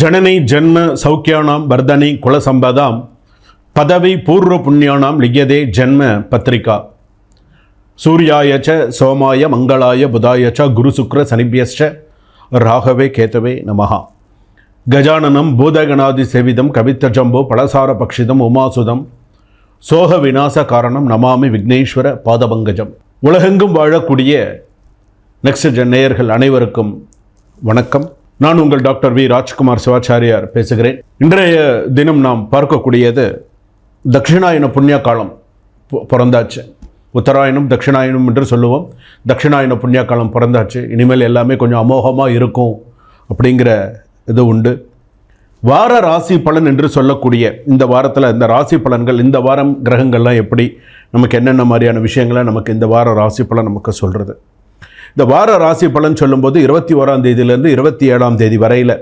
ஜனனி ஜன்ம சௌக்கியானாம் வர்தனி குலசம்பதாம் பதவி பூர்வ புண்ணியானாம் லியதே ஜன்ம பத்திரிகா சூர்யாய ச சோமாய மங்களாய புதாய ச குரு சுக்ர சனிபியஸ்ச ராகவே கேதவே நமஹா. கஜானனம் பூதகணாதி சேவிதம் கவித்தஜம்போ பலசார பக்ஷிதம் உமாசுதம் சோக விநாச காரணம் நமாமி விக்னேஸ்வர பாதபங்கஜம். உலகெங்கும் வாழக்கூடிய நெக்ஸ்ட் ஜென் நேயர்கள் அனைவருக்கும் வணக்கம். நான் உங்கள் டாக்டர் வி ராஜ்குமார் சிவாச்சாரியார் பேசுகிறேன். இன்றைய தினம் நாம் பார்க்கக்கூடியது தட்சிணாயன புண்ணிய காலம் பிறந்தாச்சு. உத்தராயணம் தட்சிணாயனம் என்று சொல்லுவோம். தட்சிணாயன புண்ணிய காலம் பிறந்தாச்சு. இனிமேல் எல்லாமே கொஞ்சம் அமோகமாக இருக்கும் அப்படிங்கிற இது உண்டு. வார ராசி பலன் என்று சொல்லக்கூடிய இந்த வாரத்தில் இந்த ராசி பலன்கள், இந்த வாரம் கிரகங்கள்லாம் எப்படி நமக்கு என்னென்ன மாதிரியான விஷயங்களை நமக்கு இந்த வார ராசி பலன் நமக்கு சொல்கிறது. இந்த வார ராசி பலன் சொல்லும்போது 21ஆம் தேதியிலேருந்து 27ஆம் தேதி வரையில்,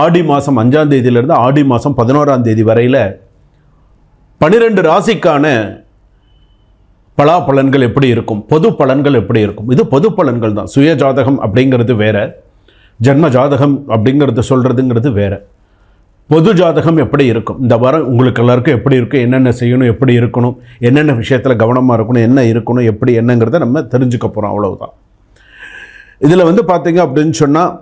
ஆடி மாதம் 5ஆம் தேதியிலேருந்து ஆடி மாதம் 11ஆம் தேதி வரையில் 12 ராசிக்கான பலாபலன்கள் எப்படி இருக்கும், பொது பலன்கள் எப்படி இருக்கும். இது பொது பலன்கள் தான். சுய ஜாதகம் அப்படிங்கிறது வேற, ஜன்ம ஜாதகம் அப்படிங்கிறது சொல்கிறதுங்கிறது வேற. பொது ஜாதகம் எப்படி இருக்கும், இந்த வாரம் உங்களுக்கு எல்லாருக்கும் எப்படி இருக்கும், என்னென்ன செய்யணும், எப்படி இருக்கணும், என்னென்ன விஷயத்தில் கவனமாக இருக்கணும், என்ன இருக்கணும், எப்படி என்னங்கிறத நம்ம தெரிஞ்சுக்க போகிறோம். அவ்வளவுதான். இதில் பார்த்தீங்க அப்படின்னு சொன்னால்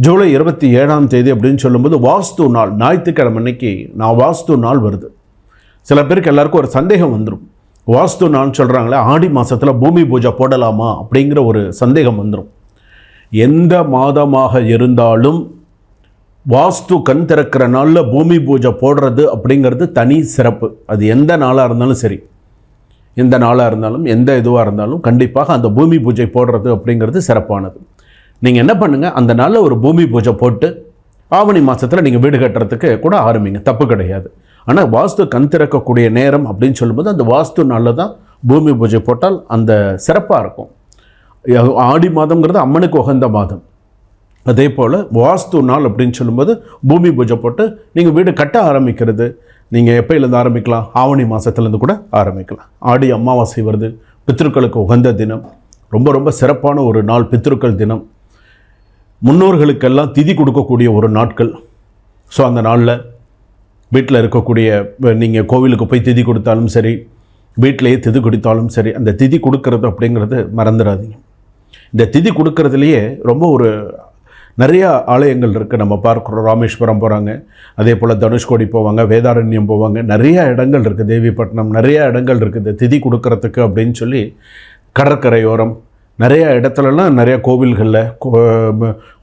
ஜூலை 27ஆம் தேதி அப்படின்னு சொல்லும்போது வாஸ்து நாள், ஞாயிற்றுக்கிழமை அன்னைக்கு நான் வாஸ்து நாள் வருது. சில பேருக்கு எல்லாருக்கும் ஒரு சந்தேகம் வந்துடும். வாஸ்து நாள்னு சொல்கிறாங்களே, ஆடி மாதத்தில் பூமி பூஜை போடலாமா அப்படிங்கிற ஒரு சந்தேகம் வந்துடும். எந்த மாதமாக இருந்தாலும் வாஸ்து கண் திறக்கிற நாளில் பூமி பூஜை போடுறது அப்படிங்கிறது தனி சிறப்பு. அது எந்த நாளாக இருந்தாலும் சரி, எந்த நாளாக இருந்தாலும் எந்த இதுவாக இருந்தாலும் கண்டிப்பாக அந்த பூமி பூஜை போடுறது அப்படிங்கிறது சிறப்பானது. நீங்கள் என்ன பண்ணுங்கள், அந்த நாளில் ஒரு பூமி பூஜை போட்டு ஆவணி மாதத்தில் நீங்கள் வீடு கட்டுறதுக்கு கூட ஆரம்பிங்க, தப்பு கிடையாது. ஆனால் வாஸ்து கண் திறக்கக்கூடிய நேரம் அப்படின்னு சொல்லும்போது அந்த வாஸ்து நாளில் தான் பூமி பூஜை போட்டால் அந்த சிறப்பாக இருக்கும். ஆடி மாதங்கிறது அம்மனுக்கு உகந்த மாதம். அதே போல் வாஸ்து நாள் அப்படின்னு சொல்லும்போது பூமி பூஜை போட்டு நீங்கள் வீடு கட்ட ஆரம்பிக்கிறது நீங்கள் எப்போயிலேருந்து ஆரம்பிக்கலாம், ஆவணி மாதத்துலேருந்து கூட ஆரம்பிக்கலாம். ஆடி அமாவாசை வருது, பித்ருக்களுக்கு உகந்த தினம், ரொம்ப ரொம்ப சிறப்பான ஒரு நாள் பித்ருக்கள் தினம். முன்னோர்களுக்கெல்லாம் திதி கொடுக்கக்கூடிய ஒரு நாட்கள். ஸோ அந்த நாளில் வீட்டில் இருக்கக்கூடிய, நீங்கள் கோவிலுக்கு போய் திதி கொடுத்தாலும் சரி, வீட்டிலையே திதி கொடுத்தாலும் சரி, அந்த திதி கொடுக்கறது அப்படிங்கிறது மறந்துடாதீங்க. இந்த திதி கொடுக்கறதுலையே ரொம்ப ஒரு நிறையா ஆலயங்கள் இருக்குது. நம்ம பார்க்குறோம், ராமேஸ்வரம் போகிறாங்க, அதே போல் தனுஷ்கோடி போவாங்க, வேதாரண்யம் போவாங்க, நிறையா இடங்கள் இருக்குது, தேவிப்பட்டினம், நிறையா இடங்கள் இருக்குது திதி கொடுக்கறதுக்கு அப்படின்னு சொல்லி. கடற்கரையோரம் நிறையா இடத்துலலாம் நிறையா கோவில்களில்,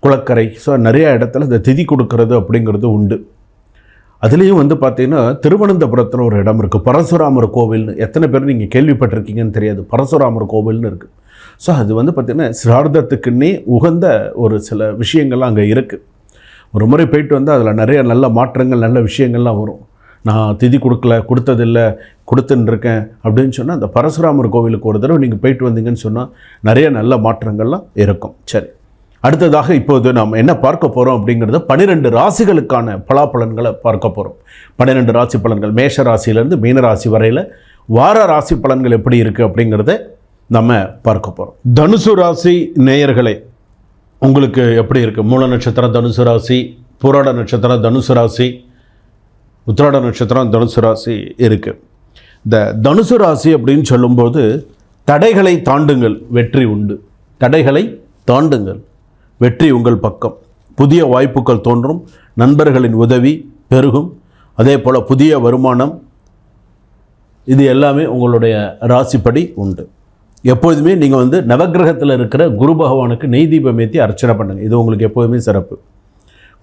குளக்கரை, ஸோ நிறையா இடத்துல இந்த திதி கொடுக்கறது அப்படிங்கிறது உண்டு. அதுலேயும் பார்த்திங்கன்னா திருவனந்தபுரத்தில் ஒரு இடம் இருக்குது, பரசுராமர் கோவில்னு. எத்தனை பேர் நீங்கள் கேள்விப்பட்டிருக்கீங்கன்னு தெரியாது. பரசுராமர் கோவில்னு இருக்குது. ஸோ அது பார்த்திங்கன்னா சிரார்த்தத்துக்குன்னே உகந்த ஒரு சில விஷயங்கள்லாம் அங்கே இருக்குது. ஒரு முறை போயிட்டு அதில் நிறைய நல்ல மாற்றங்கள், நல்ல விஷயங்கள்லாம் வரும். நான் திதி கொடுத்ததில்லை, கொடுத்துன்னு இருக்கேன் அப்படின்னு சொன்னால் அந்த பரசுராமர் கோவிலுக்கு ஒரு தடவை நீங்கள் போயிட்டு வந்தீங்கன்னு சொன்னால் நிறைய நல்ல மாற்றங்கள்லாம் இருக்கும். சரி, அடுத்ததாக இப்போது நாம் என்ன பார்க்க போகிறோம் அப்படிங்கிறத 12 ராசிகளுக்கான பலாபலன்களை பார்க்க போகிறோம். 12 ராசி பலன்கள், மேஷ ராசியிலேருந்து மீன ராசி வரையில் வார ராசி பலன்கள் எப்படி இருக்குது அப்படிங்கிறத நம்ம பார்க்க போகிறோம். தனுசு ராசி நேயர்களே, உங்களுக்கு எப்படி இருக்குது? மூல நட்சத்திரம் தனுசு ராசி, பூராட நட்சத்திரம் தனுசு ராசி, உத்திராட நட்சத்திரம் தனுசு ராசி இருக்குது. இந்த தனுசு ராசி அப்படின்னு சொல்லும்போது தடைகளை தாண்டுங்கள், வெற்றி உண்டு. தடைகளை தாண்டுங்கள், வெற்றி உங்கள் பக்கம். புதிய வாய்ப்புகள் தோன்றும், நண்பர்களின் உதவி பெருகும், அதே போல் புதிய வருமானம், இது எல்லாமே உங்களுடைய ராசிப்படி உண்டு. எப்போதுமே நீங்கள் நவக்கிரகத்தில் இருக்கிற குரு பகவானுக்கு நெய் தீபம் ஏற்றி அர்ச்சனை பண்ணுங்கள். இது உங்களுக்கு எப்போதுமே சிறப்பு.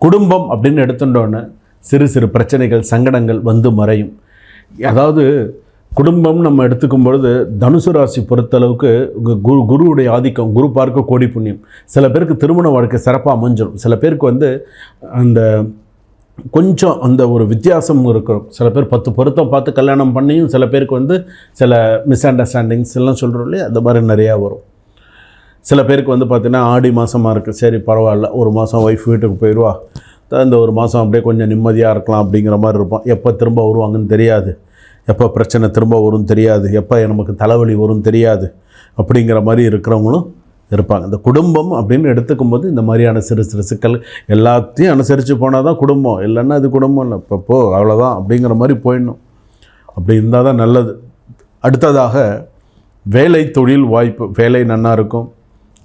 குடும்பம் அப்படின்னு எடுத்துட்டோன்னே சிறு சிறு பிரச்சனைகள், சங்கடங்கள் மறையும். அதாவது குடும்பம் நம்ம எடுத்துக்கும் பொழுது தனுசு ராசி பொறுத்தளவுக்கு குருவுடைய ஆதிக்கம், குரு பார்க்க கோடி புண்ணியம். சில பேருக்கு திருமண வாழ்க்கை சிறப்பாக அமைஞ்சிடும். சில பேருக்கு அந்த கொஞ்சம் அந்த ஒரு வித்தியாசம் இருக்கும். சில பேர் 10 பொருத்தம் பார்த்து கல்யாணம் பண்ணியும் சில பேருக்கு சில மிஸ் அண்டர்ஸ்டாண்டிங்ஸ் எல்லாம் சொல்கிறோம் இல்லையா, அந்த மாதிரி நிறையா வரும். சில பேருக்கு பார்த்திங்கன்னா ஆடி மாதமாக இருக்குது, சரி பரவாயில்ல, ஒரு மாதம் ஒய்ஃப் வீட்டுக்கு போயிடுவா, இந்த ஒரு மாதம் அப்படியே கொஞ்சம் நிம்மதியாக இருக்கலாம் அப்படிங்கிற மாதிரி இருப்போம். எப்போ திரும்ப வருவாங்கன்னு தெரியாது, எப்போ பிரச்சனை திரும்ப வரும்னு தெரியாது, எப்போ நமக்கு தலைவலி வரும்னு தெரியாது அப்படிங்கிற மாதிரி இருக்கிறவங்களும் இருப்பாங்க. இந்த குடும்பம் அப்படின்னு எடுத்துக்கும் போது இந்த மாதிரியான சிறு சிறு சிக்கல் எல்லாத்தையும் அனுசரித்து போனால் தான் குடும்பம், இல்லைன்னா அது குடும்பம் இல்லை, இப்போ அவ்வளோதான் அப்படிங்கிற மாதிரி போயிடணும். அப்படி இருந்தால் தான் நல்லது. அடுத்ததாக வேலை தொழில் வாய்ப்பு. வேலை நன்னா இருக்கும்,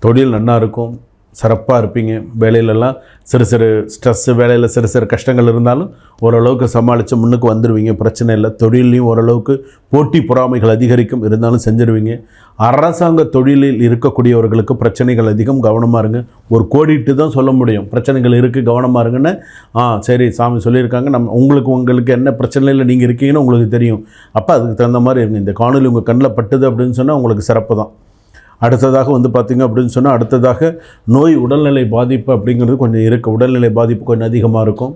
தொழில் நன்னா இருக்கும், சிறப்பாக இருப்பீங்க. வேலையிலலாம் சிறு சிறு ஸ்ட்ரெஸ்ஸு, வேலையில் சிறு சிறு கஷ்டங்கள் இருந்தாலும் ஓரளவுக்கு சமாளித்து முன்னுக்கு வந்துடுவீங்க, பிரச்சனை இல்லை. தொழிலையும் ஓரளவுக்கு போட்டி பொறாமைகள் அதிகரிக்கும், இருந்தாலும் செஞ்சுருவீங்க. அரசாங்க தொழிலில் இருக்கக்கூடியவர்களுக்கு பிரச்சனைகள் அதிகம், கவனமாக இருங்க. ஒரு கோடிட்டு தான் சொல்ல முடியும், பிரச்சனைகள் இருக்குது கவனமாக இருங்கன்னு. சரி சாமி சொல்லியிருக்காங்க, உங்களுக்கு என்ன பிரச்சனையில் நீங்கள் இருக்கீங்கன்னு உங்களுக்கு தெரியும். அப்போ அதுக்கு தகுந்த மாதிரி இருங்க. இந்த காணொலி உங்கள் கண்ணில் பட்டுது அப்படின்னு சொன்னால் உங்களுக்கு சிறப்பு தான். அடுத்ததாக பார்த்திங்க அப்படின்னு சொன்னால், அடுத்ததாக நோய் உடல்நிலை பாதிப்பு அப்படிங்கிறது கொஞ்சம் இருக்குது. உடல்நிலை பாதிப்பு கொஞ்சம் அதிகமாக இருக்கும்.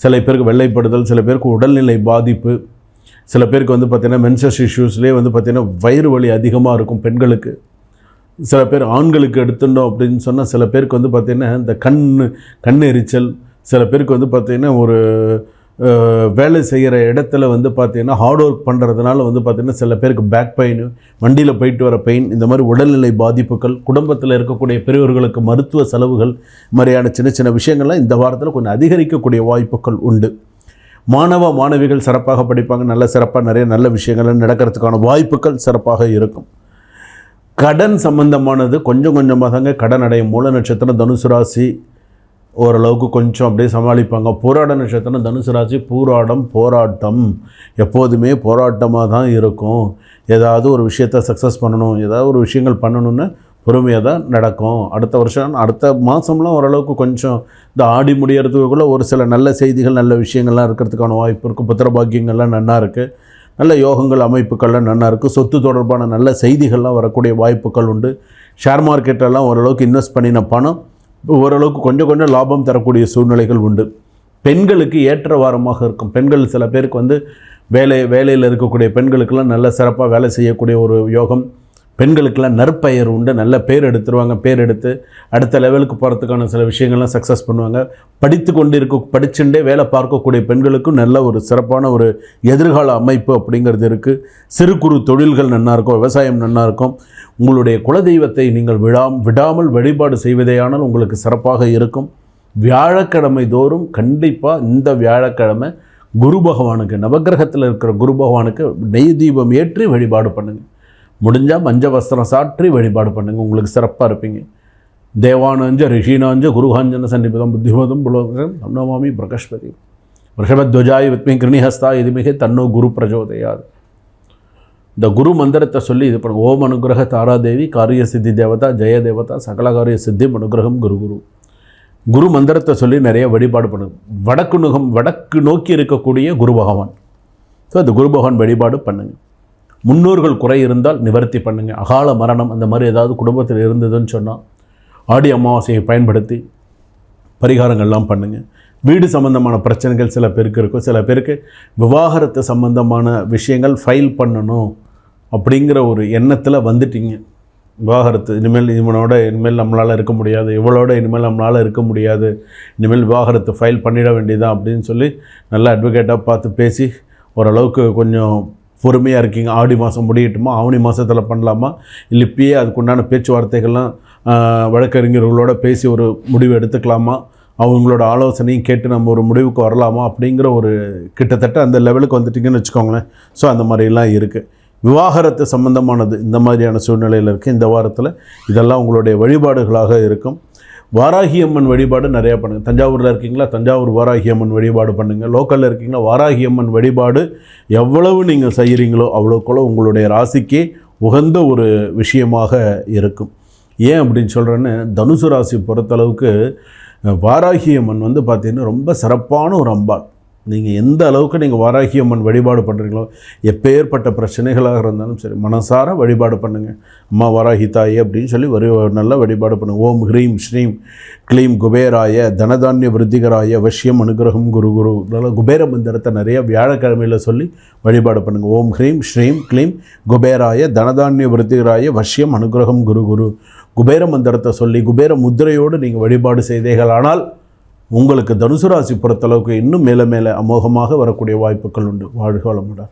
சில பேருக்கு வெள்ளைப்படுதல், சில பேருக்கு உடல்நிலை பாதிப்பு, சில பேருக்கு பார்த்திங்கன்னா மென்சஸ் இஷ்யூஸ்லேயே பார்த்திங்கன்னா வயிறு வலி அதிகமாக இருக்கும் பெண்களுக்கு. சில பேர் ஆண்களுக்கு எடுத்துட்டோம் அப்படின்னு சொன்னால், சில பேருக்கு பார்த்திங்கன்னா இந்த கண் எரிச்சல், சில பேருக்கு பார்த்திங்கன்னா ஒரு வேலை செய்கிற இடத்துல பார்த்திங்கன்னா ஹார்ட் ஒர்க் பண்ணுறதுனால பார்த்திங்கன்னா சில பேருக்கு பேக் பெயின், வண்டியில் போயிட்டு வர பெயின், இந்த மாதிரி உடல்நிலை பாதிப்புகள், குடும்பத்தில் இருக்கக்கூடிய பெரியவர்களுக்கு மருத்துவ செலவுகள், மாதிரியான சின்ன சின்ன விஷயங்கள்லாம் இந்த வாரத்தில் கொஞ்சம் அதிகரிக்கக்கூடிய வாய்ப்புகள் உண்டு. மாணவிகள் சிறப்பாக படிப்பாங்க, நல்ல சிறப்பாக நிறைய நல்ல விஷயங்கள் நடக்கிறதுக்கான வாய்ப்புகள் சிறப்பாக இருக்கும். கடன் சம்பந்தமானது கொஞ்சம் கொஞ்சமாக தாங்க கடன் அடையும். மூல நட்சத்திரம் தனுசு ராசி ஓரளவுக்கு கொஞ்சம் அப்படியே சமாளிப்பாங்க. போராட நட்சத்திரம் தனுசு ராசி, போராட்டம் எப்போதுமே போராட்டமாக தான் இருக்கும். ஏதாவது ஒரு விஷயத்தை சக்ஸஸ் பண்ணணும், ஏதாவது ஒரு விஷயங்கள் பண்ணணுன்னு பொறுமையாக தான் நடக்கும். அடுத்த மாதம்லாம் ஓரளவுக்கு கொஞ்சம் இந்த ஆடி முடியறதுக்குள்ளே ஒரு சில நல்ல செய்திகள், நல்ல விஷயங்கள்லாம் இருக்கிறதுக்கான வாய்ப்பு இருக்குது. புத்திரபாக்கியங்கள்லாம் நன்னா இருக்குது, நல்ல யோகங்கள் அமைப்புகள்லாம் நன்னா இருக்குது. சொத்து தொடர்பான நல்ல செய்திகள்லாம் வரக்கூடிய வாய்ப்புகள் உண்டு. ஷேர் மார்க்கெட்டெல்லாம் ஓரளவுக்கு இன்வெஸ்ட் பண்ணின பணம் ஓரளவுக்கு கொஞ்சம் லாபம் தரக்கூடிய சூழ்நிலைகள் உண்டு. பெண்களுக்கு ஏற்ற வாரமாக இருக்கும். பெண்கள் சில பேருக்கு வேலையில் இருக்கக்கூடிய பெண்களுக்கெல்லாம் நல்ல சிறப்பாக வேலை செய்யக்கூடிய ஒரு யோகம். பெண்களுக்கெல்லாம் நற்பெயர் உண்டு, நல்ல பேர் எடுத்துருவாங்க. பேர் எடுத்து அடுத்த லெவலுக்கு போகிறதுக்கான சில விஷயங்கள்லாம் சக்ஸஸ் பண்ணுவாங்க. படிச்சுட்டே வேலை பார்க்கக்கூடிய பெண்களுக்கும் நல்ல ஒரு சிறப்பான ஒரு எதிர்கால அமைப்பு அப்படிங்கிறது இருக்குது. சிறு குறு தொழில்கள் நன்னா இருக்கும், விவசாயம் நன்னா இருக்கும். உங்களுடைய குலதெய்வத்தை நீங்கள் விடாமல் வழிபாடு செய்வதேயானால் உங்களுக்கு சிறப்பாக இருக்கும். வியாழக்கிழமை தோறும் கண்டிப்பாக இந்த வியாழக்கிழமை குரு பகவானுக்கு, நவகிரகத்தில் இருக்கிற குரு பகவானுக்கு நெய் தீபம் ஏற்றி வழிபாடு பண்ணுங்கள். முடிஞ்சால் மஞ்ச வஸ்திரம் சாற்றி வழிபாடு பண்ணுங்கள், உங்களுக்கு சிறப்பாக இருப்பீங்க. தேவானஞ்ச ரிஷினாஞ்ச குருகாஞ்சன சன்னிபதம் புத்திமதம் புலோகம் நமாமி பிரகஸ்பதி ரிஷபத்வஜாய் வித்மி கிருணிஹஸ்தா இதுமிகை தன்னோ குரு பிரஜோதயாது. இந்த குரு மந்திரத்தை சொல்லி இது பண்ணுங்க. ஓம் அனுகிரக தாராதேவி காரிய சித்தி தேவதா ஜெய தேவதா சகல காரிய சித்தி அனுகிரகம் குரு. குரு மந்திரத்தை சொல்லி நிறைய வழிபாடு பண்ணுங்க. வடக்கு நோக்கி இருக்கக்கூடிய குரு பகவான். ஸோ அந்த குரு பகவான் வழிபாடு பண்ணுங்கள். முன்னோர்கள் குறை இருந்தால் நிவர்த்தி பண்ணுங்கள். அகால மரணம் அந்த மாதிரி ஏதாவது குடும்பத்தில் இருந்ததுன்னு சொன்னால் ஆடி அமாவாசையை பயன்படுத்தி பரிகாரங்கள்லாம் பண்ணுங்கள். வீடு சம்பந்தமான பிரச்சனைகள் சில பேருக்கு இருக்கும். சில பேருக்கு விவாகரத்து சம்பந்தமான விஷயங்கள் ஃபைல் பண்ணணும் அப்படிங்கிற ஒரு எண்ணத்தில் வந்துட்டீங்க. விவாகரத்து இனிமேல் நம்மளால் இருக்க முடியாது, இனிமேல் நம்மளால் இருக்க முடியாது, இனிமேல் விவாகரத்து ஃபைல் பண்ணிட வேண்டியதான் அப்படின்னு சொல்லி நல்ல அட்வொகேட்டாக பார்த்து பேசி ஓரளவுக்கு கொஞ்சம் பொறுமையாக இருக்கீங்க. ஆடி மாதம் முடியட்டுமா, ஆவணி மாதத்தில் பண்ணலாமா, இல்லை இப்பயே அதுக்குண்டான பேச்சுவார்த்தைகள்லாம் வழக்கறிஞர்களோட பேசி ஒரு முடிவு எடுத்துக்கலாமா, அவங்களோட ஆலோசனையும் கேட்டு நம்ம ஒரு முடிவுக்கு வரலாமா அப்படிங்கிற ஒரு கிட்டத்தட்ட அந்த லெவலுக்கு வந்துட்டிங்கன்னு வச்சுக்கோங்களேன். ஸோ அந்த மாதிரிலாம் இருக்குது. விவாகரத்து சம்பந்தமானது இந்த மாதிரியான சூழ்நிலையில் இருக்குது. இந்த வாரத்தில் இதெல்லாம் உங்களுடைய வழிபாடுகளாக இருக்கும். வாராகி அம்மன் வழிபாடு நிறையா பண்ணுங்கள். தஞ்சாவூரில் இருக்கீங்களா, தஞ்சாவூர் வாராகி அம்மன் வழிபாடு பண்ணுங்கள். லோக்கலில் இருக்கீங்களா, வாராகி அம்மன் வழிபாடு எவ்வளவு நீங்கள் செய்கிறீங்களோ அவ்வளோக்குள்ள உங்களுடைய ராசிக்கே உகந்த ஒரு விஷயமாக இருக்கும். ஏன் அப்படின்னு சொல்கிறேன்னு, தனுசு ராசி பொறுத்தளவுக்கு வாராகி அம்மன் பார்த்திங்கன்னா ரொம்ப சிறப்பான ஒரு அம்பாள். நீங்கள் எந்த அளவுக்கு நீங்கள் வாராகி அம்மன் வழிபாடு பண்ணுறீங்களோ, எப்பேற்பட்ட பிரச்சனைகளாக இருந்தாலும் சரி மனசார வழிபாடு பண்ணுங்கள். அம்மா வாராகி தாயே அப்படின்னு சொல்லி நல்லா வழிபாடு பண்ணுங்கள். ஓம் ஹ்ரீம் ஸ்ரீம் க்ளீம் குபேராய தனதானிய விருத்திகராய வஷ்யம் அனுகிரகம் குரு. அதனால் குபேர மந்திரத்தை நிறைய வியாழக்கிழமையில் சொல்லி வழிபாடு பண்ணுங்கள். ஓம் ஹ்ரீம் ஸ்ரீம் க்ளீம் குபேராய தனதானிய விருத்திகராய வஷ்யம் அனுகிரகம் குரு. குபேர மந்திரத்தை சொல்லி குபேர முத்திரையோடு நீங்கள் வழிபாடு செய்தீர்களானால் உங்களுக்கு தனுசு ராசி பொறுத்தளவுக்கு இன்னும் மேலே அமோகமாக வரக்கூடிய வாய்ப்புகள் உண்டு. வாழ்க வளமுடன்.